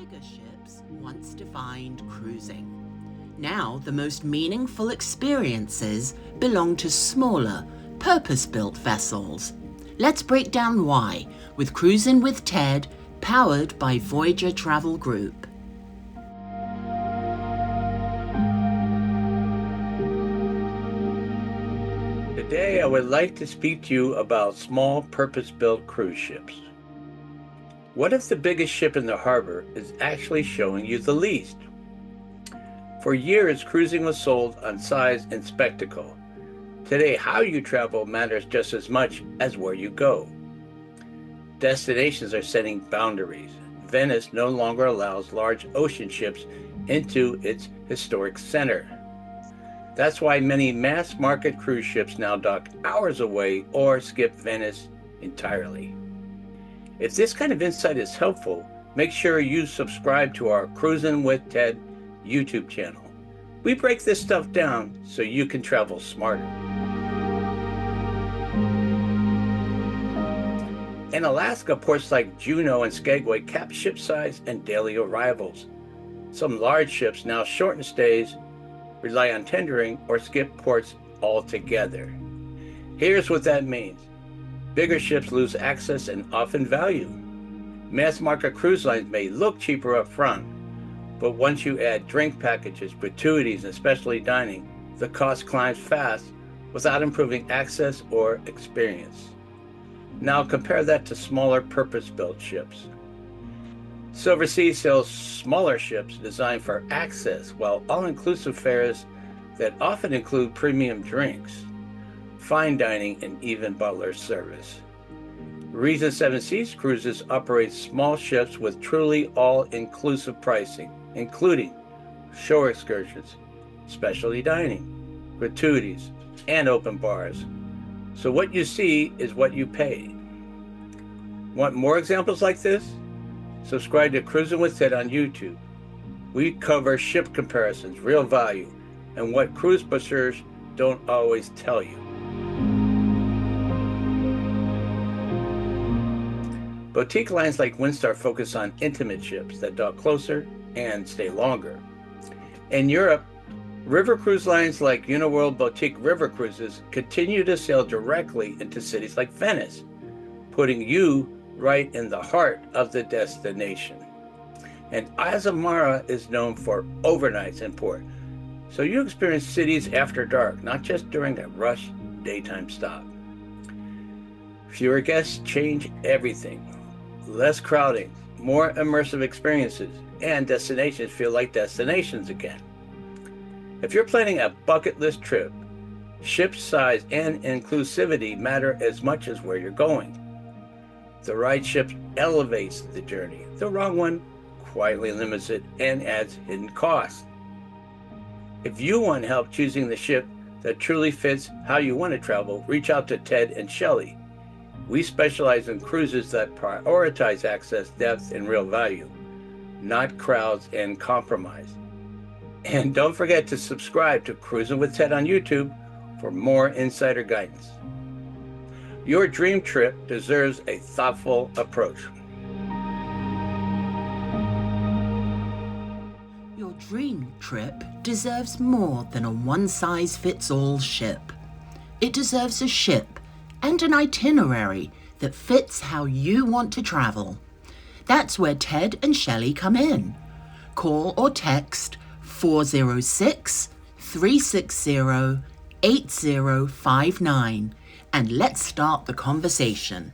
bigger ships once defined cruising. Now the most meaningful experiences belong to smaller, purpose-built vessels. Let's break down why with Cruisin' with Ted, powered by Voyager Travel Group. Today I would like to speak to you about small purpose-built cruise ships. What if the biggest ship in the harbor is actually showing you the least? For years, cruising was sold on size and spectacle. Today, how you travel matters just as much as where you go. Destinations are setting boundaries. Venice no longer allows large ocean ships into its historic center. That's why many mass-market cruise ships now dock hours away or skip Venice entirely. If this kind of insight is helpful, make sure you subscribe to our Cruisin' with Ted YouTube channel. We break this stuff down so you can travel smarter. In Alaska, ports like Juneau and Skagway cap ship size and daily arrivals. Some large ships now shorten stays, rely on tendering, or skip ports altogether. Here's what that means. Bigger ships lose access and often value. Mass market cruise lines may look cheaper up front, but once you add drink packages, gratuities, and specialty dining, the cost climbs fast without improving access or experience. Now compare that to smaller purpose-built ships. Silversea sells smaller ships designed for access, while all-inclusive fares that often include premium drinks, fine dining, and even butler service. Regent Seven Seas Cruises operates small ships with truly all-inclusive pricing, including shore excursions, specialty dining, gratuities, and open bars. So what you see is what you pay. Want more examples like this? Subscribe to Cruisin' with Ted on YouTube. We cover ship comparisons, real value, and what cruise brochures don't always tell you. Boutique lines like Windstar focus on intimate ships that dock closer and stay longer. In Europe, river cruise lines like Uniworld Boutique River Cruises continue to sail directly into cities like Venice, putting you right in the heart of the destination. And Azamara is known for overnights in port, so you experience cities after dark, not just during a rush daytime stop. Fewer guests change everything. Less crowding, more immersive experiences, and destinations feel like destinations again. If you're planning a bucket list trip, ship size and inclusivity matter as much as where you're going. The right ship elevates the journey. The wrong one quietly limits it and adds hidden costs. If you want help choosing the ship that truly fits how you want to travel, reach out to Ted and Shelley. We specialize in cruises that prioritize access, depth, and real value, not crowds and compromise. And don't forget to subscribe to Cruisin' with Ted on YouTube for more insider guidance. Your dream trip deserves a thoughtful approach. Your dream trip deserves more than a one-size-fits-all ship. It deserves a ship and an itinerary that fits how you want to travel. That's where Ted and Shelley come in. Call or text 406-360-8059 and let's start the conversation.